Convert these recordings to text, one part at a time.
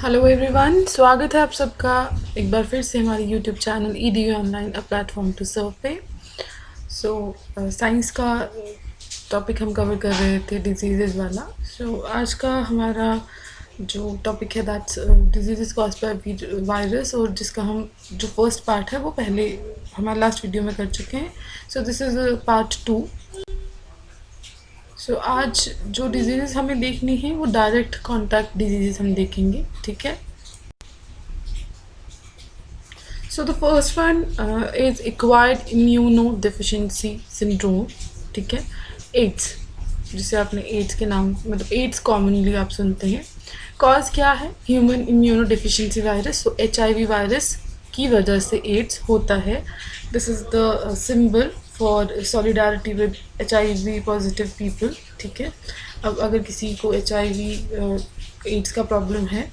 Hello everyone, स्वागत है आप सबका एक बार फिर से हमारे YouTube channel EDU online a platform to serve पे। साइंस का टॉपिक हम कवर कर रहे थे डिजीज़ वाला। आज का हमारा जो टॉपिक है that's disease cause by virus, और जिसका हम जो फर्स्ट पार्ट है वो पहले हमारे लास्ट वीडियो में कर चुके हैं। This is part 2। आज जो डिजीज़ हमें देखनी है वो डायरेक्ट कॉन्टैक्ट डिजीज़ हम देखेंगे, ठीक है। So the first one is acquired immunodeficiency syndrome, ठीक है। एड्स, जिसे आपने एड्स के नाम मतलब एड्स कॉमनली आप सुनते हैं। कॉज क्या है? Human immunodeficiency virus. HIV virus की वजह से एड्स होता है। This is the symbol for solidarity with HIV positive people, ठीक है। अब अगर किसी को HIV एड्स का प्रॉब्लम है,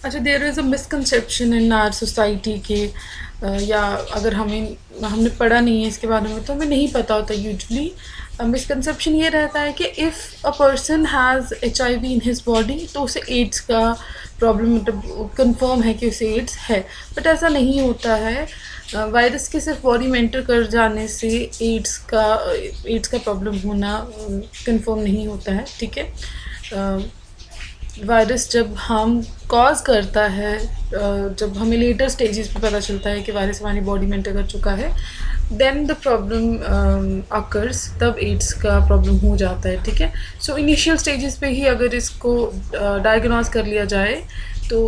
अच्छा, there is a misconception in our society के या अगर हमने पढ़ा नहीं है इसके बारे में तो हमें नहीं पता होता। यूजुअली मिसकंसेप्शन ये रहता है कि if a person has HIV in his body तो उसे एड्स का प्रॉब्लम मतलब कन्फर्म है कि उसे एड्स है, बट ऐसा नहीं होता है। वायरस के सिर्फ बॉडी में एंटर कर जाने से एड्स का प्रॉब्लम होना कन्फर्म नहीं होता है, ठीक है। वायरस जब हम कॉज करता है, जब हमें लेटर स्टेजेस पे पता चलता है कि वायरस हमारी बॉडी में एंटर कर चुका है, देन द प्रॉब्लम अकर्स, तब एड्स का प्रॉब्लम हो जाता है, ठीक है। इनिशियल स्टेजेस पे ही अगर इसको डायग्नोज कर लिया जाए तो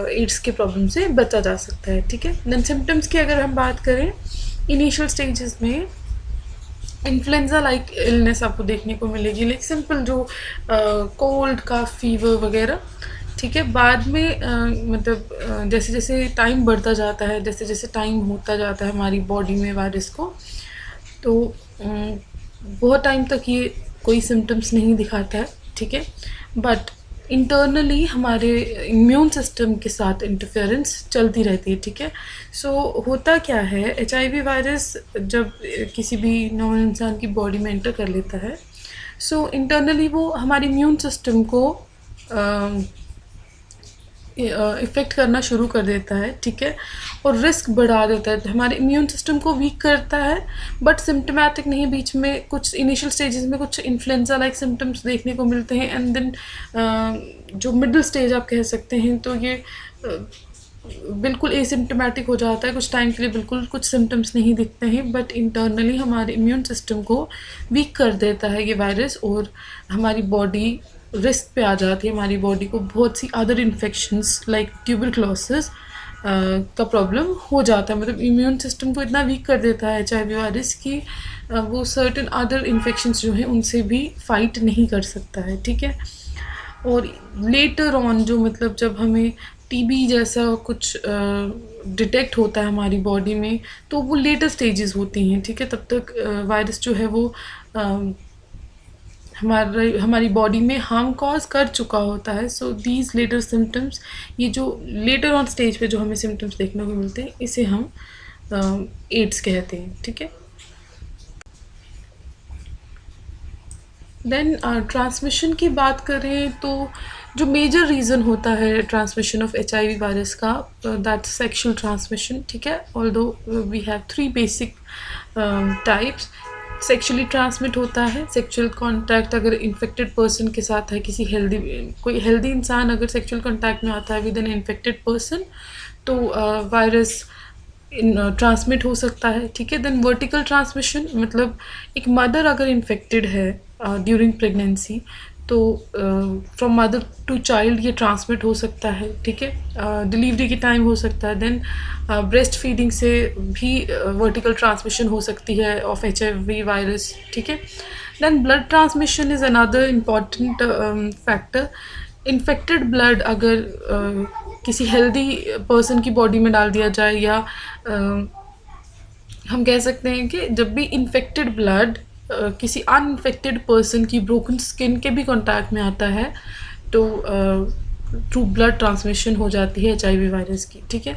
एड्स के प्रॉब्लम से बचा जा सकता है, ठीक है। देन सिम्टम्स की अगर हम बात करें, इनिशियल स्टेजेस में इन्फ्लुएंजा लाइक इलनेस आपको देखने को मिलेगी, लाइक सिंपल जो कोल्ड का फीवर वगैरह, ठीक है। बाद में मतलब जैसे जैसे टाइम बढ़ता जाता है, जैसे जैसे टाइम होता जाता है हमारी बॉडी में वायरस को, तो बहुत टाइम तक ये कोई सिम्टम्स नहीं दिखाता है, ठीक है। बट इंटरनली हमारे इम्यून सिस्टम के साथ इंटरफेरेंस चलती रहती है, ठीक है। होता क्या है, HIV वायरस जब किसी भी नॉर्मल इंसान की बॉडी में एंटर कर लेता है, इंटरनली वो हमारे इम्यून सिस्टम को इफ़ेक्ट करना शुरू कर देता है, ठीक है, और रिस्क बढ़ा देता है, हमारे इम्यून सिस्टम को वीक करता है। बट सिम्टोमेटिक नहीं, बीच में कुछ इनिशियल स्टेजेस में कुछ इन्फ्लुएंजा लाइक सिम्टम्स देखने को मिलते हैं, एंड देन जो मिडिल स्टेज आप कह सकते हैं, तो ये बिल्कुल एसिम्टोमेटिक हो जाता है, कुछ टाइम के लिए बिल्कुल कुछ सिम्टम्स नहीं दिखते हैं, बट इंटरनली हमारे इम्यून सिस्टम को वीक कर देता है ये वायरस, और हमारी बॉडी रिस्क पे आ जाती है। हमारी बॉडी को बहुत सी अदर इन्फेक्शंस लाइक ट्यूबरक्लोसिस का प्रॉब्लम हो जाता है। मतलब इम्यून सिस्टम को इतना वीक कर देता है HIV वायरस कि वो सर्टेन अदर इन्फेक्शंस जो हैं उनसे भी फाइट नहीं कर सकता है, ठीक है। और लेटर ऑन जो मतलब जब हमें TB जैसा कुछ डिटेक्ट होता है हमारी बॉडी में, तो वो लेटर स्टेजेस होती हैं, ठीक है। तब तक वायरस जो है वो हमारी बॉडी में हार्म कॉज कर चुका होता है। दीज लेटर सिम्टम्स, ये जो लेटर ऑन स्टेज पे जो हमें सिम्टम्स देखने को मिलते हैं, इसे हम एड्स कहते हैं, ठीक है। देन ट्रांसमिशन की बात करें तो जो मेजर रीज़न होता है ट्रांसमिशन ऑफ HIV वायरस का, दैट्स सेक्शुअल ट्रांसमिशन, ठीक है। Although we have 3 basic types. Sexually transmit होता है, सेक्शुअल कॉन्टैक्ट अगर इन्फेक्टेड पर्सन के साथ है, कोई हेल्दी इंसान अगर सेक्शुअल कॉन्टैक्ट में आता है विद एन इन्फेक्टेड पर्सन, तो वायरस ट्रांसमिट हो सकता है, ठीक है। देन वर्टिकल ट्रांसमिशन, मतलब एक मदर अगर इन्फेक्टेड है ड्यूरिंग प्रेगनेंसी, तो फ्रॉम मदर टू चाइल्ड ये ट्रांसमिट हो सकता है, ठीक है। डिलीवरी के टाइम हो सकता है। देन ब्रेस्ट फीडिंग से भी वर्टिकल ट्रांसमिशन हो सकती है ऑफ HIV वायरस, ठीक है। Then blood transmission is another important factor. Infected blood अगर किसी हेल्दी पर्सन की बॉडी में डाल दिया जाए, या हम कह सकते हैं कि जब भी इन्फेक्टेड ब्लड किसी अनइन्फेक्टेड पर्सन की ब्रोकन स्किन के भी कांटेक्ट में आता है, तो थ्रू ब्लड ट्रांसमिशन हो जाती है HIV वायरस की, ठीक है।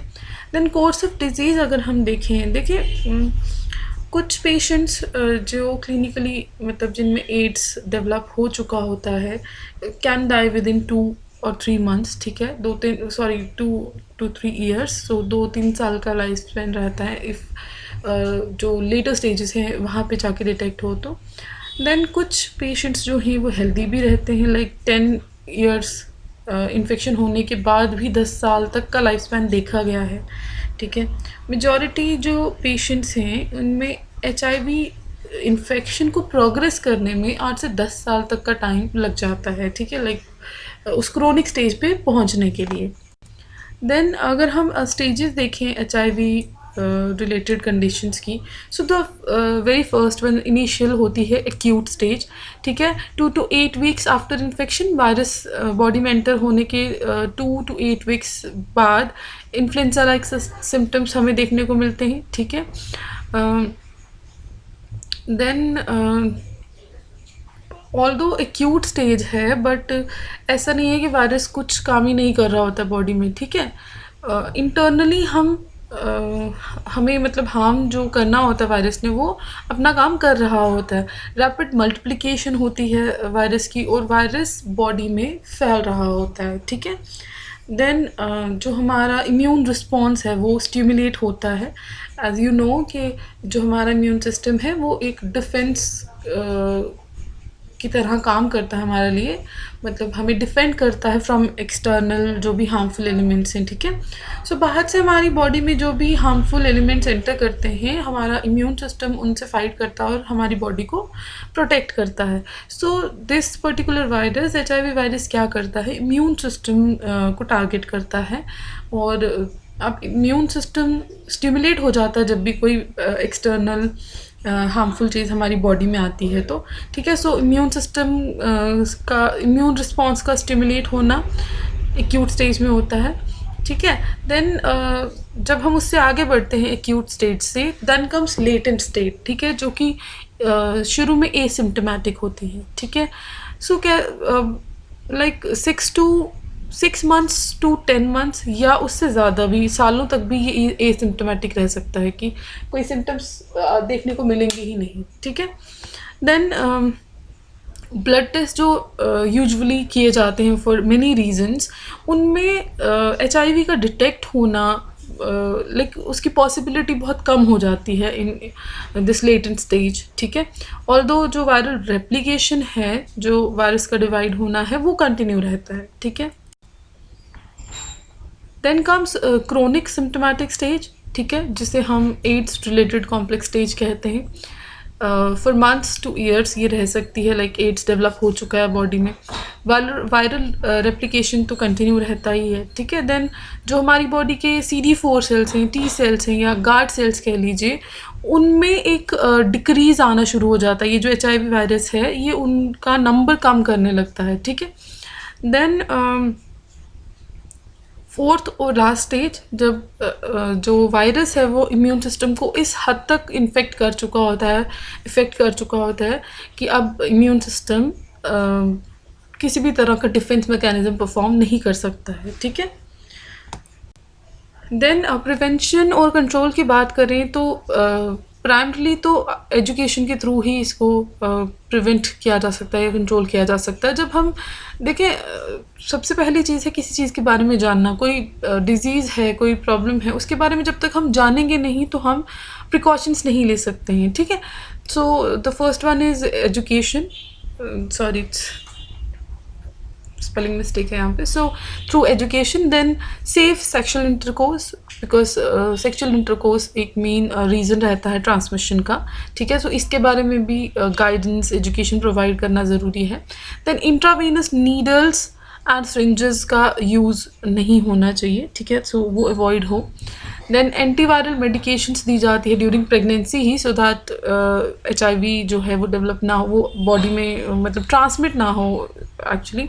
देन कोर्स ऑफ डिजीज़ अगर हम देखिए कुछ पेशेंट्स जो क्लिनिकली मतलब जिनमें एड्स डेवलप हो चुका होता है, कैन डाई विद इन 2 और 3 मंथ्स, ठीक है, 2-3 सो 2-3 साल का लाइफ स्पैन रहता है इफ़ जो लेटर स्टेजेस हैं वहाँ पे जाके डिटेक्ट हो तो। देन कुछ पेशेंट्स जो हैं वो हेल्दी भी रहते हैं, लाइक 10 इयर्स इन्फेक्शन होने के बाद भी 10 साल तक का लाइफ स्पैन देखा गया है, ठीक है। मेजॉरिटी जो पेशेंट्स हैं उनमें HIV इन्फेक्शन को प्रोग्रेस करने में 8 से 10 साल तक का टाइम लग जाता है, ठीक है, लाइक उस क्रोनिक स्टेज पे पहुंचने के लिए। देन अगर हम स्टेजेस देखें HIV रिलेटेड कंडीशंस की, so the very first one initial होती है एक्यूट स्टेज, ठीक है। 2 to 8 weeks after infection, virus body में एंटर होने के 2 to 8 वीक्स बाद इन्फ्लुएंजा लाइक सिम्टम्स हमें देखने को मिलते हैं, ठीक है। देन ऑल्दो एक्यूट स्टेज है बट ऐसा नहीं है कि वायरस कुछ काम ही नहीं कर रहा होता बॉडी में, ठीक है। इंटरनली हमें मतलब हार्म जो करना होता है वायरस ने वो अपना काम कर रहा होता है। रैपिड मल्टीप्लिकेशन होती है वायरस की और वायरस बॉडी में फैल रहा होता है, ठीक है। देन जो हमारा इम्यून रिस्पॉन्स है वो स्टिमुलेट होता है। एज यू नो कि जो हमारा इम्यून सिस्टम है वो एक डिफेंस की तरह काम करता है हमारे लिए, मतलब हमें डिफेंड करता है फ्रॉम एक्सटर्नल जो भी हार्मफुल एलिमेंट्स हैं, ठीक है। सो बाहर से हमारी बॉडी में जो भी हार्मफुल एलिमेंट्स एंटर करते हैं हमारा इम्यून सिस्टम उनसे फाइट करता है और हमारी बॉडी को प्रोटेक्ट करता है। So this particular virus HIV virus क्या करता है, इम्यून सिस्टम को टारगेट करता है और अब इम्यून सिस्टम स्टिमुलेट हो जाता है जब भी कोई एक्सटर्नल हार्मफुल चीज़ हमारी बॉडी में आती है तो, ठीक है। सो इम्यून सिस्टम का इम्यून रिस्पॉन्स का स्टिमुलेट होना एक्यूट स्टेज में होता है, ठीक है। देन जब हम उससे आगे बढ़ते हैं एक्यूट स्टेज से, देन कम्स लेटेंट स्टेट, ठीक है, जो कि शुरू में एसिम्प्टोमेटिक होती है, ठीक है। सो क्या लाइक 6 months to 10 months या उससे ज़्यादा भी सालों तक भी ये एसिम्प्टोमेटिक रह सकता है कि कोई सिम्टम्स देखने को मिलेंगे ही नहीं, ठीक है। देन ब्लड टेस्ट जो यूजुअली किए जाते हैं फॉर मेनी रीजंस, उनमें HIV का डिटेक्ट होना लाइक उसकी पॉसिबिलिटी बहुत कम हो जाती है इन दिस लेटेंट स्टेज, ठीक है। ऑल्दो जो वायरल रेप्लिकेशन है, जो वायरस का डिवाइड होना है वो कंटिन्यू रहता है, ठीक है। Then comes chronic symptomatic stage, ठीक है, जिसे हम एड्स रिलेटेड कॉम्प्लेक्स स्टेज कहते हैं। फॉर मंथ्स टू ईयर्स ये रह सकती है, लाइक एड्स डेवलप हो चुका है बॉडी में, वायरल रेप्लिकेशन तो कंटिन्यू रहता ही है, ठीक है। देन जो हमारी बॉडी के CD4 सेल्स हैं, T सेल्स हैं या गार्ड सेल्स कह लीजिए, उनमें एक डिक्रीज़ आना शुरू हो जाता है। ये जो HIV वायरस है ये उनका नंबर कम करने लगता है, ठीक है। देन फोर्थ और लास्ट स्टेज, जब जो वायरस है वो इम्यून सिस्टम को इस हद तक इफ़ेक्ट कर चुका होता है कि अब इम्यून सिस्टम किसी भी तरह का डिफेंस मैकेनिज्म परफॉर्म नहीं कर सकता है, ठीक है। देन प्रिवेंशन और कंट्रोल की बात करें तो प्राइमरली तो एजुकेशन के थ्रू ही इसको प्रिवेंट किया जा सकता है या कंट्रोल किया जा सकता है। जब हम देखें, सबसे पहली चीज़ है किसी चीज़ के बारे में जानना। कोई डिज़ीज़ है, कोई प्रॉब्लम है, उसके बारे में जब तक हम जानेंगे नहीं तो हम प्रिकॉशंस नहीं ले सकते हैं, ठीक है। So the first one is education, sorry spelling mistake है यहाँ पे। So through education, then safe sexual intercourse, because sexual intercourse एक मेन रीज़न रहता है ट्रांसमिशन का, ठीक है। सो इसके बारे में भी गाइडेंस एजुकेशन प्रोवाइड करना ज़रूरी है। Then intravenous needles and syringes का यूज़ नहीं होना चाहिए, ठीक है, सो वो अवॉइड हो। देन एंटीवायरल मेडिकेशंस दी जाती है during pregnancy he, so that HIV जो है वो डेवलप ना हो, वो बॉडी में मतलब ट्रांसमिट ना हो। एक्चुअली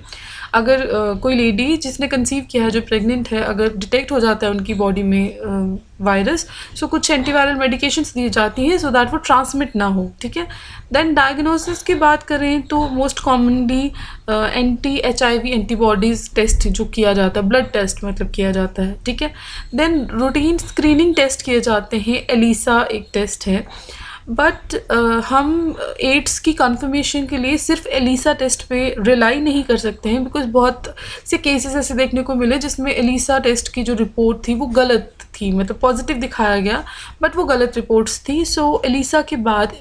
अगर कोई लेडी जिसने कंसीव किया है, जो प्रेग्नेंट है, अगर डिटेक्ट हो जाता है उनकी बॉडी में वायरस, सो कुछ एंटीवायरल मेडिकेशंस दी जाती हैं सो दैट वो ट्रांसमिट ना हो, ठीक है। देन डायग्नोसिस की बात करें तो most commonly anti-HIV antibodies test जो किया जाता है, ब्लड टेस्ट मतलब किया जाता है, ठीक है। देन रूटीन स्क्रीनिंग टेस्ट किए जाते हैं, एलिसा एक टेस्ट है। बट हम एड्स की कंफर्मेशन के लिए सिर्फ एलिसा टेस्ट पे रिलाई नहीं कर सकते हैं, बिकॉज बहुत से केसेस ऐसे देखने को मिले जिसमें एलिसा टेस्ट की जो रिपोर्ट थी वो गलत थी, मतलब पॉजिटिव दिखाया गया बट वो गलत रिपोर्ट्स थी. सो एलिसा के बाद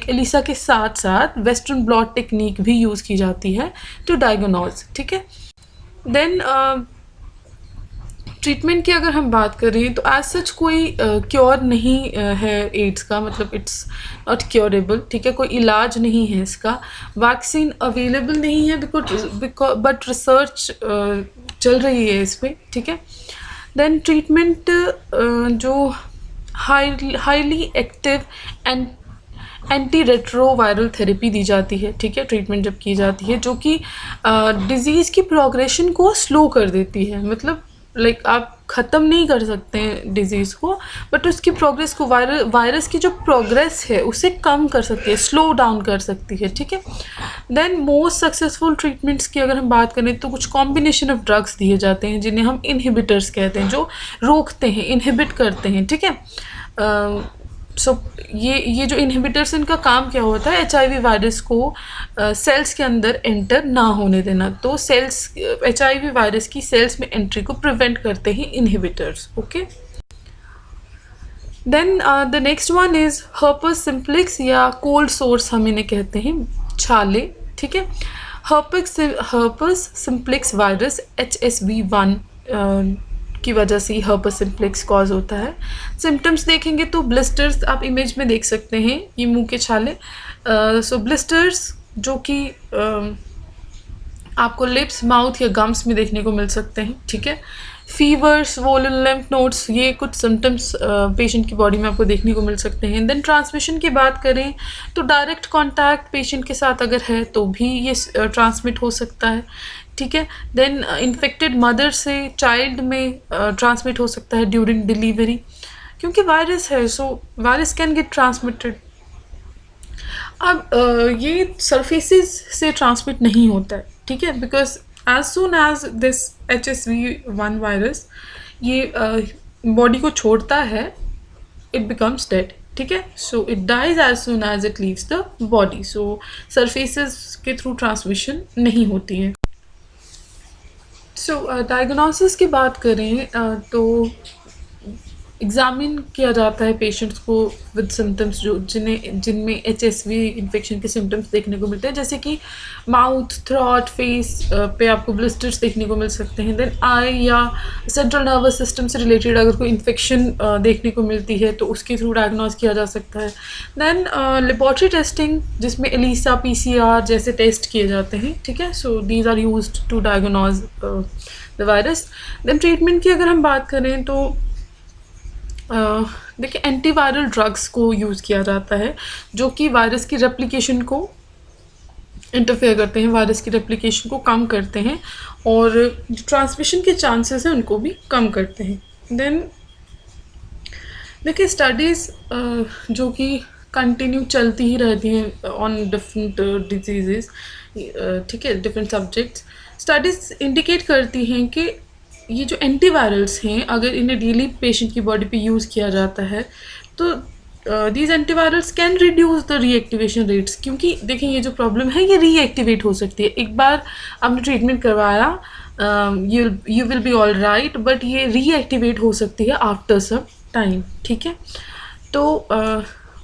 एलिसा के साथ साथ वेस्टर्न ब्लॉट टेक्निक भी यूज़ की जाती है टू डायग्नोज. ठीक है. देन ट्रीटमेंट की अगर हम बात करें तो एज सच कोई क्योर नहीं है एड्स का, मतलब इट्स नॉट क्योरेबल. ठीक है. कोई इलाज नहीं है इसका. वैक्सीन अवेलेबल नहीं है बिकॉज बट रिसर्च चल रही है इस पर. ठीक है. देन ट्रीटमेंट जो highly active and anti retroviral therapy दी जाती है. ठीक है. ट्रीटमेंट जब की जाती है जो कि डिज़ीज़ की प्रोग्रेशन को स्लो कर देती है, मतलब आप ख़त्म नहीं कर सकते हैं डिज़ीज़ को, बट उसकी प्रोग्रेस को वायरस की जो प्रोग्रेस है उसे कम कर सकती है, स्लो डाउन कर सकती है. ठीक है. देन मोस्ट सक्सेसफुल ट्रीटमेंट्स की अगर हम बात करें तो कुछ कॉम्बिनेशन ऑफ ड्रग्स दिए जाते हैं जिन्हें हम इनहिबिटर्स कहते हैं, जो रोकते हैं, इनहिबिट करते हैं. ठीक है. सो ये जो इनहिबिटर्स, इनका काम क्या होता है, HIV वायरस को सेल्स के अंदर एंटर ना होने देना. तो सेल्स HIV वायरस की सेल्स में एंट्री को प्रिवेंट करते हैं inhibitors. Okay. Then the next one is herpes simplex या कोल्ड सोर्स हम इन्हें कहते हैं, छाले. ठीक है. हर्पस सिम्प्लेक्स वायरस HSV1 की वजह से हर्पस सिम्प्लेक्स कॉज होता है. सिम्टम्स देखेंगे तो ब्लिस्टर्स आप इमेज में देख सकते हैं, ये मुंह के छाले. सो ब्लिस्टर्स जो कि आपको लिप्स, माउथ या गम्स में देखने को मिल सकते हैं. ठीक है. फीवर, स्वोलन लिम्फ नोड्स, ये कुछ सिम्टम्स पेशेंट की बॉडी में आपको देखने को मिल सकते हैं. देन ट्रांसमिशन की बात करें तो डायरेक्ट कांटेक्ट पेशेंट के साथ अगर है तो भी ये ट्रांसमिट हो सकता है. ठीक है. देन इन्फेक्टेड मदर से चाइल्ड में ट्रांसमिट हो सकता है ड्यूरिंग डिलीवरी, क्योंकि वायरस है, सो वायरस कैन गेट ट्रांसमिटेड. अब ये सरफेसेस से ट्रांसमिट नहीं होता है. ठीक है. Because as soon as this HSV1 virus ये बॉडी को छोड़ता है, इट बिकम्स डेड. ठीक है. So it dies as soon as it leaves the body. So surfaces के थ्रू ट्रांसमिशन नहीं होती है. सो डायग्नोसिस की बात करें तो एग्ज़ामिन किया जाता है पेशेंट्स को विद सिम्टम्स जिनमें HSV इन्फेक्शन के सिम्टम्स देखने को मिलते हैं, जैसे कि माउथ, थ्रॉट, फेस पे आपको ब्लिस्टर्स देखने को मिल सकते हैं. देन आई या सेंट्रल नर्वस सिस्टम से रिलेटेड अगर कोई इन्फेक्शन देखने को मिलती है तो उसके थ्रू डायग्नोज किया जा सकता है. देन लेबॉरेटरी टेस्टिंग जिसमें ELISA, PCR जैसे टेस्ट किए जाते हैं. ठीक है. So these are used to diagnose the virus. Then treatment की अगर हम बात करें तो देखिए एंटीवायरल ड्रग्स को यूज़ किया जाता है जो कि वायरस की रेप्लिकेशन को इंटरफेयर करते हैं, वायरस की रेप्लिकेशन को कम करते हैं और जो ट्रांसमिशन के चांसेस हैं उनको भी कम करते हैं. देन देखिए स्टडीज़ जो कि कंटिन्यू चलती ही रहती हैं ऑन डिफरेंट डिजीज़. ठीक है. Different subjects. स्टडीज़ इंडिकेट करती हैं कि ये जो एंटीवायरल्स हैं अगर इन्हें डेली पेशेंट की बॉडी पे यूज़ किया जाता है तो these antivirals can reduce the reactivation rates, क्योंकि देखिए ये जो प्रॉब्लम है ये रीएक्टिवेट हो सकती है. एक बार आपने ट्रीटमेंट करवाया, you will be all right, but ये रीएक्टिवेट हो सकती है आफ्टर सम टाइम. ठीक है. तो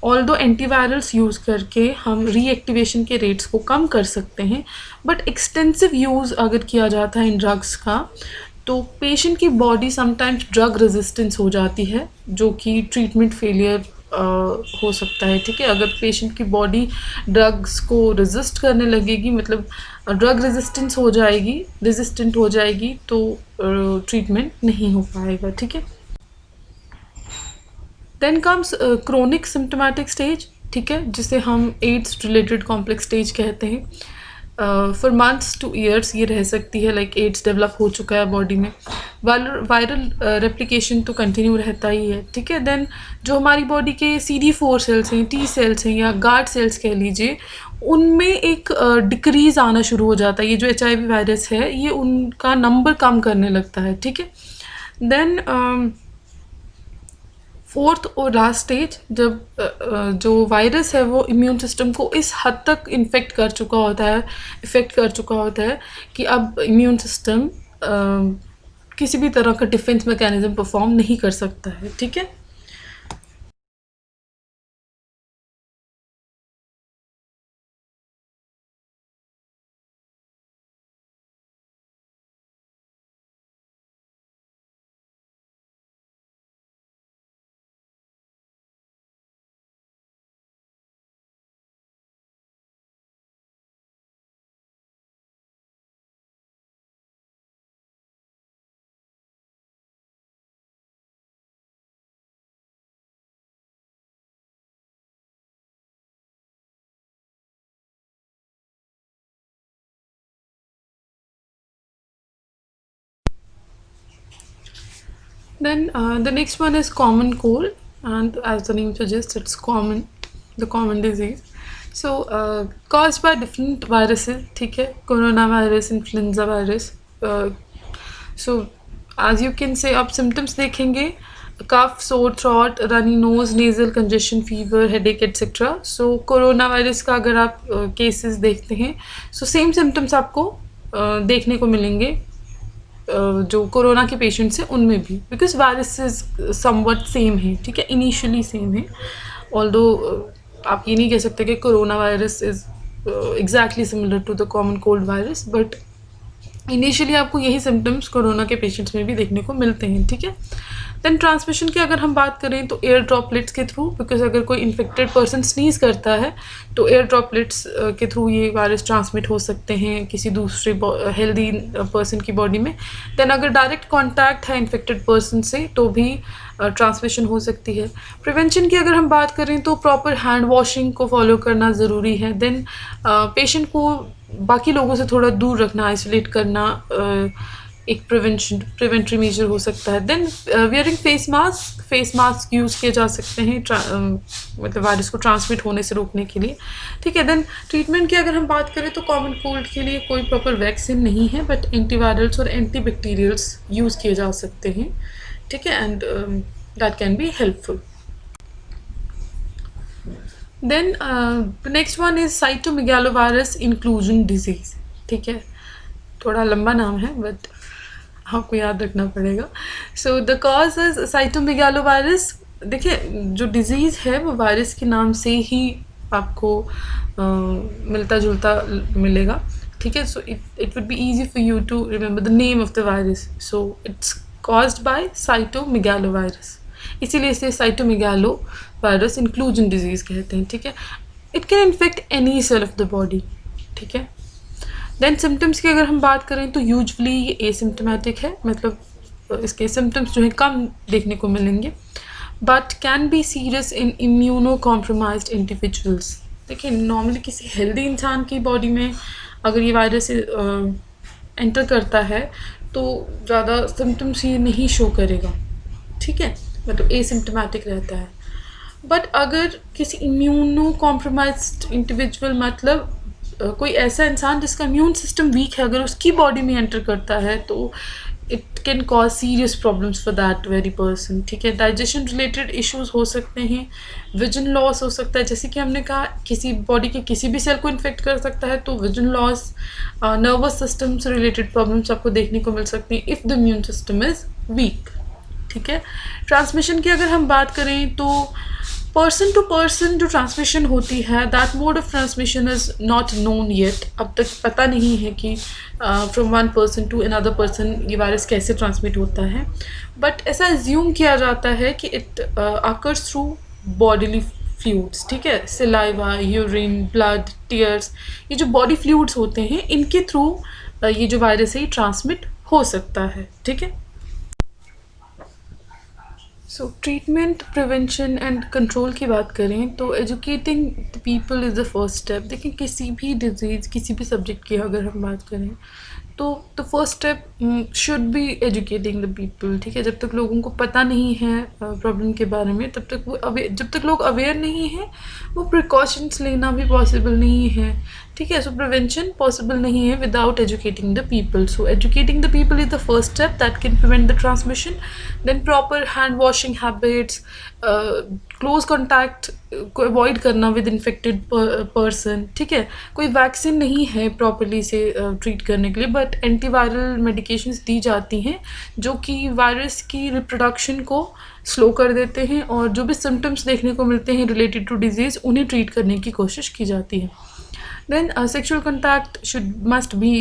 ऑल्दो एंटीवायरल्स यूज़ करके हम रीएक्टिवेशन के रेट्स को कम कर सकते हैं, बट एक्सटेंसिव यूज़ अगर किया जाता है इन ड्रग्स का तो पेशेंट की बॉडी समटाइम्स ड्रग रेजिस्टेंस हो जाती है जो कि ट्रीटमेंट फेलियर हो सकता है. ठीक है. अगर पेशेंट की बॉडी ड्रग्स को रेजिस्ट करने लगेगी, मतलब ड्रग रेजिस्टेंस हो जाएगी, रेजिस्टेंट हो जाएगी, तो ट्रीटमेंट नहीं हो पाएगा. ठीक है. Then comes chronic symptomatic stage. ठीक है. जिसे हम एड्स रिलेटेड कॉम्प्लेक्स स्टेज कहते हैं. फॉर मंथ्स टू ईयर्स ये रह सकती है, लाइक एड्स डेवलप हो चुका है बॉडी में. वायरल रेप्लिकेशन तो कंटिन्यू रहता ही है. ठीक है. देन जो हमारी बॉडी के CD4 सेल्स हैं, T सेल्स हैं या गार्ड सेल्स कह लीजिए, उनमें एक डिक्रीज़ आना शुरू हो जाता है. ये जो HIV वायरस है ये उनका नंबर कम करने लगता है. ठीक है. देन फोर्थ और लास्ट स्टेज जब जो वायरस है वो इम्यून सिस्टम को इस हद तक इन्फेक्ट कर चुका होता है, इफ़ेक्ट कर चुका होता है कि अब इम्यून सिस्टम किसी भी तरह का डिफेंस मैकेनिज्म परफॉर्म नहीं कर सकता है, ठीक है। Then the next one is common cold, and as the name suggests, it's common, the common disease. So caused by different viruses, ठीक है, corona virus, influenza virus. So as you can say, आप symptoms देखेंगे, cough, sore throat, runny nose, nasal congestion, fever, headache, etc. So corona virus का अगर आप cases देखते हैं, so same symptoms आपको देखने को मिलेंगे जो कोरोना के पेशेंट्स हैं उनमें भी, बिकॉज वायरसेस समवट सेम है, ठीक है, इनिशियली सेम है. ऑल्दो आप ये नहीं कह सकते कि corona virus is exactly similar to the common cold virus, but initially आपको यही सिम्टम्स कोरोना के पेशेंट्स में भी देखने को मिलते हैं, ठीक है. देन ट्रांसमिशन की अगर हम बात करें तो एयर ड्रॉपलेट्स के थ्रू, बिकॉज अगर कोई इन्फेक्टेड पर्सन स्नीज करता है तो एयर ड्रॉपलेट्स के थ्रू ये वायरस ट्रांसमिट हो सकते हैं किसी दूसरे हेल्दी पर्सन की बॉडी में. देन अगर डायरेक्ट कॉन्टैक्ट है इन्फेक्टेड पर्सन से तो भी ट्रांसमिशन हो सकती है. प्रिवेंशन की अगर हम बात करें तो प्रॉपर हैंड वॉशिंग को फॉलो करना ज़रूरी है. देन पेशेंट को बाकी लोगों से थोड़ा दूर रखना, आइसोलेट करना एक प्रिवेंटरी मेजर हो सकता है. Then wearing face mask use किए जा सकते हैं मतलब वायरस को ट्रांसमिट होने से रोकने के लिए, ठीक है. देन ट्रीटमेंट की अगर हम बात करें तो कॉमन कोल्ड के लिए कोई प्रॉपर वैक्सीन नहीं है, बट एंटीवायरल्स और एंटीबैक्टीरियल्स यूज़ किए जा सकते हैं, ठीक है, and that can be helpful. Then the next one is cytomegalovirus inclusion disease, ठीक है, थोड़ा लंबा नाम है बट आपको याद रखना पड़ेगा. So the cause is cytomegalovirus. देखिए जो डिज़ीज़ है वो वायरस के नाम से ही आपको मिलता जुलता मिलेगा, ठीक है. So it would be easy for you to remember the name of the virus. So it's caused by cytomegalovirus, इसीलिए इसे साइटोमेगालो वायरस इंक्लूजन डिजीज़ कहते हैं, ठीक है. It can infect any cell of the body, ठीक है. Then symptoms की अगर हम बात करें तो यूजुअली ये एसिम्टोमेटिक है, मतलब इसके सिम्टम्स जो है कम देखने को मिलेंगे, but can be serious in immuno compromised individuals. देखिए नॉर्मली किसी हेल्दी इंसान की बॉडी में अगर ये वायरस एंटर करता है तो ज़्यादा सिम्टम्स ये नहीं शो करेगा, ठीक है, मतलब एसिम्टोमेटिक रहता है. बट अगर किसी इम्यूनो कॉम्प्रोमाइज्ड इंडिविजुअल मतलब कोई ऐसा इंसान जिसका इम्यून सिस्टम वीक है, अगर उसकी बॉडी में एंटर करता है तो it can cause serious problems for that very person, ठीक है. डाइजेशन रिलेटेड इश्यूज हो सकते हैं, विजन लॉस हो सकता है, जैसे कि हमने कहा किसी बॉडी के किसी भी सेल को इन्फेक्ट कर सकता है तो विजन लॉस, नर्वस सिस्टम से रिलेटेड प्रॉब्लम्स आपको देखने को मिल सकती हैं if the immune system is weak, ठीक है. ट्रांसमिशन की अगर हम बात करें तो पर्सन टू पर्सन जो ट्रांसमिशन होती है, that mode of transmission is not known yet. अब तक पता नहीं है कि from one person to another person ये वायरस कैसे ट्रांसमिट होता है, बट ऐसा एज्यूम किया जाता है कि it occurs through bodily fluids, ठीक है. सिलाइवा, यूरिन, ब्लड, टीयर्स, ये जो बॉडी फ्लूइड्स होते हैं इनके थ्रू ये जो वायरस है ये ट्रांसमिट हो सकता है, ठीक है. सो ट्रीटमेंट, प्रिवेंशन एंड कंट्रोल की बात करें तो educating the people is the first step. देखिए किसी भी डिजीज़, किसी भी सब्जेक्ट की अगर हम बात करें तो the first step should be educating the people, ठीक है। जब तक लोगों को पता नहीं है प्रॉब्लम के बारे में, तब तक जब तक लोग अवेयर नहीं हैं, वो प्रिकॉशंस लेना भी पॉसिबल नहीं है, ठीक है। सो प्रिवेंशन पॉसिबल नहीं है without educating the people. So educating the people is the first step that can prevent the transmission. Then proper hand washing habits, close contact को अवॉइड करना विद इन्फेक्टेड पर्सन, ठीक है। कोई वैक्सीन नहीं है properly से ट्रीट करने के लिए, बट एंटीवायरल मेडिकेशंस दी जाती हैं जो कि वायरस की रिप्रोडक्शन को स्लो कर देते हैं, और जो भी सिम्टम्स देखने को मिलते हैं रिलेटेड टू डिजीज़, उन्हें ट्रीट करने की कोशिश की जाती है। Then sexual contact must be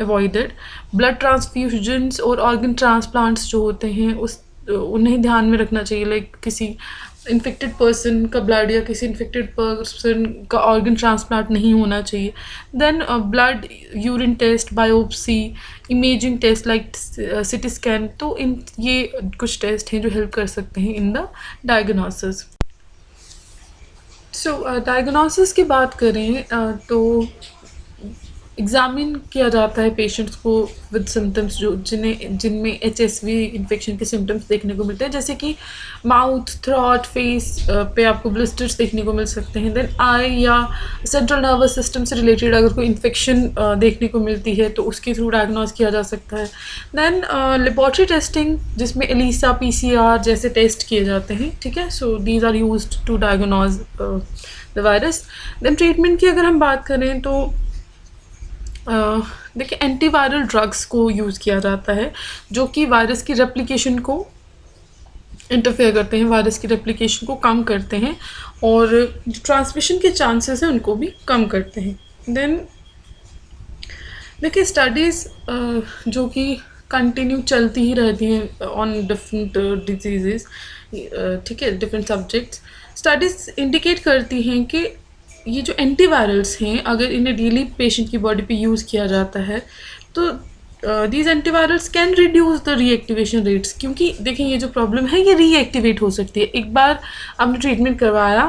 avoided. Blood transfusions और ऑर्गन ट्रांसप्लांट्स जो होते हैं उन्हें ध्यान में रखना चाहिए। लाइक किसी इन्फेक्टेड पर्सन का ब्लड या किसी इन्फेक्टेड पर्सन का ऑर्गन ट्रांसप्लांट नहीं होना चाहिए। Then blood urine test, biopsy, imaging test like CT scan, तो ये कुछ टेस्ट हैं जो हेल्प कर सकते हैं in the diagnosis. So diagnosis की बात करें तो एग्ज़ामिन किया जाता है पेशेंट्स को विद सिम्टम्स जिनमें HSV इन्फेक्शन के सिम्टम्स देखने को मिलते हैं, जैसे कि माउथ, थ्रॉट, फेस पे आपको ब्लिस्टर्स देखने को मिल सकते हैं। देन आई या सेंट्रल नर्वस सिस्टम से रिलेटेड अगर कोई इन्फेक्शन देखने को मिलती है तो उसके थ्रू डायग्नोज किया जा सकता है। देन लेबॉरेटरी टेस्टिंग, जिसमें ELISA, PCR जैसे टेस्ट किए जाते हैं, ठीक है। So these are used to diagnose the virus. Then treatment की अगर हम बात करें तो देखिए एंटीवायरल ड्रग्स को यूज़ किया जाता है जो कि वायरस की रेप्लिकेशन को इंटरफेयर करते हैं, वायरस की रेप्लिकेशन को कम करते हैं, और जो ट्रांसमिशन के चांसेस हैं उनको भी कम करते हैं। देन देखिए स्टडीज़ जो कि कंटिन्यू चलती ही रहती हैं ऑन डिफरेंट डिजीज़, ठीक है, डिफरेंट सब्जेक्ट्स। स्टडीज़ इंडिकेट करती हैं कि ये जो एंटीवायरल्स हैं, अगर इन्हें डेली पेशेंट की बॉडी पे यूज़ किया जाता है तो these antivirals can reduce the reactivation rates, क्योंकि देखिए ये जो प्रॉब्लम है ये रीएक्टिवेट हो सकती है। एक बार आपने ट्रीटमेंट करवाया,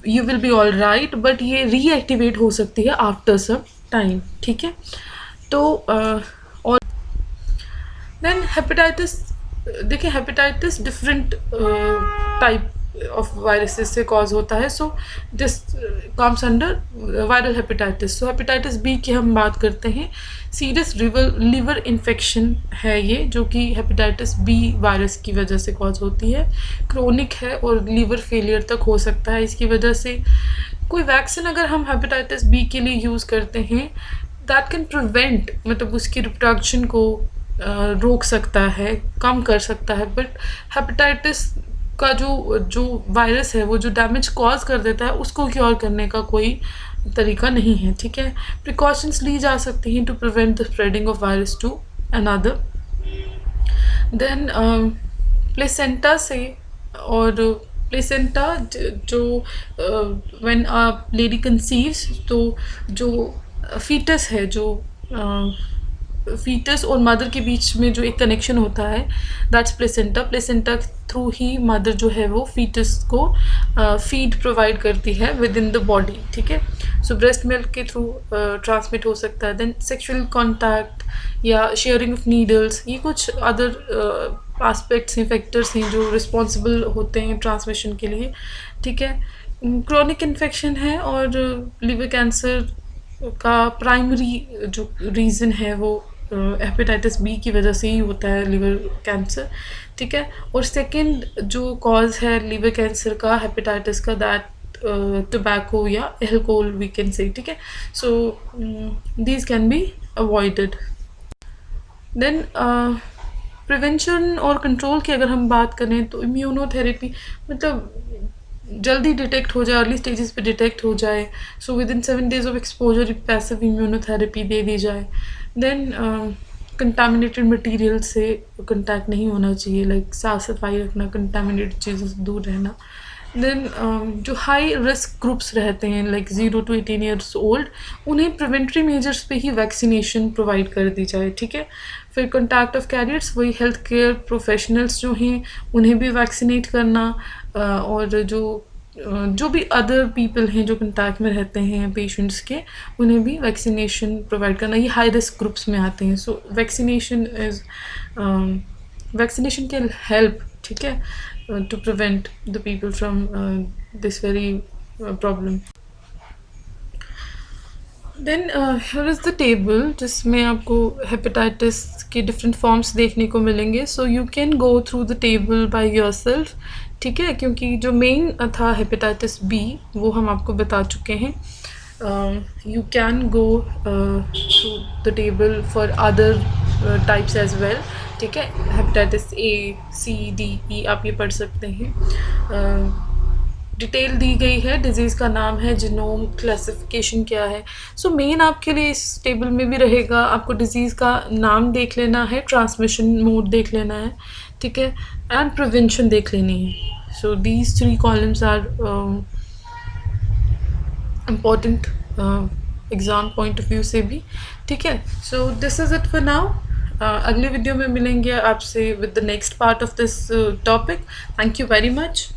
you will be all right, but ये रीएक्टिवेट हो सकती है आफ्टर सम टाइम, ठीक है। तो और देन हेपेटाइटिस, देखिए hepatitis different type of viruses से कॉज होता है। So this comes under viral hepatitis. So hepatitis B की हम बात करते हैं। सीरियस लीवर इन्फेक्शन है ये, जो कि हेपेटाइटिस बी वायरस की वजह से कॉज होती है। क्रोनिक है और लीवर फेलियर तक हो सकता है इसकी वजह से। कोई वैक्सीन अगर हम हेपेटाइटिस बी के लिए यूज़ करते हैं, दैट कैन प्रिवेंट, मतलब उसकी रिप्रोडक्शन को रोक सकता है, कम कर सकता है। बट हेपेटाइटिस का जो वायरस है, वो जो डैमेज कॉज कर देता है, उसको क्योर करने का कोई तरीका नहीं है, ठीक है। प्रिकॉशंस ली जा सकती हैं to prevent the spreading of virus to another. Then placenta से, और प्लेसेंटा जो व्हेन अ लेडी कंसीव्स, तो जो फीटस है, जो फीटस और मदर के बीच में जो एक कनेक्शन होता है, that's placenta. Placenta through he mother जो है वो फीटस को फीड प्रोवाइड करती है विद इन द बॉडी, ठीक है। सो ब्रेस्ट मिल्क के थ्रू ट्रांसमिट हो सकता है। देन सेक्सुअल कॉन्टैक्ट या शेयरिंग ऑफ नीडल्स, ये कुछ अदर एस्पेक्ट्स हैं, फैक्टर्स हैं जो रिस्पॉन्सिबल होते हैं ट्रांसमिशन के लिए, ठीक है। क्रोनिक इन्फेक्शन है, और लिवर कैंसर का प्राइमरी जो रीज़न है वो हेपेटाइटिस बी की वजह से ही होता है, लिवर कैंसर, ठीक है। और सेकंड जो कॉज है लिवर कैंसर का, हेपेटाइटिस का, दैट टोबैको या अल्कोहल वी कैन से, ठीक है। So these can be avoided. Then prevention और कंट्रोल की अगर हम बात करें तो इम्यूनोथेरेपी, मतलब जल्दी डिटेक्ट हो जाए, अर्ली स्टेजेस पे डिटेक्ट हो जाए। So within 7 days of exposure passive immunotherapy दे दी जाए। देन कंटामिनेटेड मटेरियल से कंटैक्ट नहीं होना चाहिए, लाइक साफ सफाई रखना, कंटामिनेटेड चीज़ों से दूर रहना। देन जो हाई रिस्क ग्रुप्स रहते हैं, लाइक 0 to 18 years old, उन्हें प्रिवेंटरी मेजर्स पे ही वैक्सीनेशन प्रोवाइड कर दी जाए, ठीक है। फिर कॉन्टैक्ट ऑफ कैरियर्स, वही हेल्थ केयर प्रोफेशनल्स जो हैं उन्हें भी वैक्सीनेट करना, और जो जो भी अदर पीपल हैं जो कंटैक्ट में रहते हैं पेशेंट्स के, उन्हें भी वैक्सीनेशन प्रोवाइड करना। ये हाई रिस्क ग्रुप्स में आते हैं, सो वैक्सीनेशन कैन हेल्प, ठीक है, to prevent the people from this very problem. Then here is the table जिसमें आपको हेपेटाइटिस के डिफरेंट फॉर्म्स देखने को मिलेंगे। So you can go through the table by yourself, ठीक है, क्योंकि जो मेन था हेपेटाइटिस बी वो हम आपको बता चुके हैं। You can go through the table for other types as well, ठीक है। हेपेटाइटिस ए, सी, डी, ई आप ये पढ़ सकते हैं। डिटेल दी गई है, डिजीज़ का नाम है, जीनोम, क्लासिफिकेशन क्या है। सो मेन आपके लिए इस टेबल में भी रहेगा, आपको डिजीज़ का नाम देख लेना है, ट्रांसमिशन मोड देख लेना है, ठीक है, एंड प्रिवेंशन देख लेनी है। So these 3 columns are important exam point of view से भी, ठीक है। So this is it for now. अगले वीडियो में मिलेंगे आपसे with the next part of this topic. Thank you very much.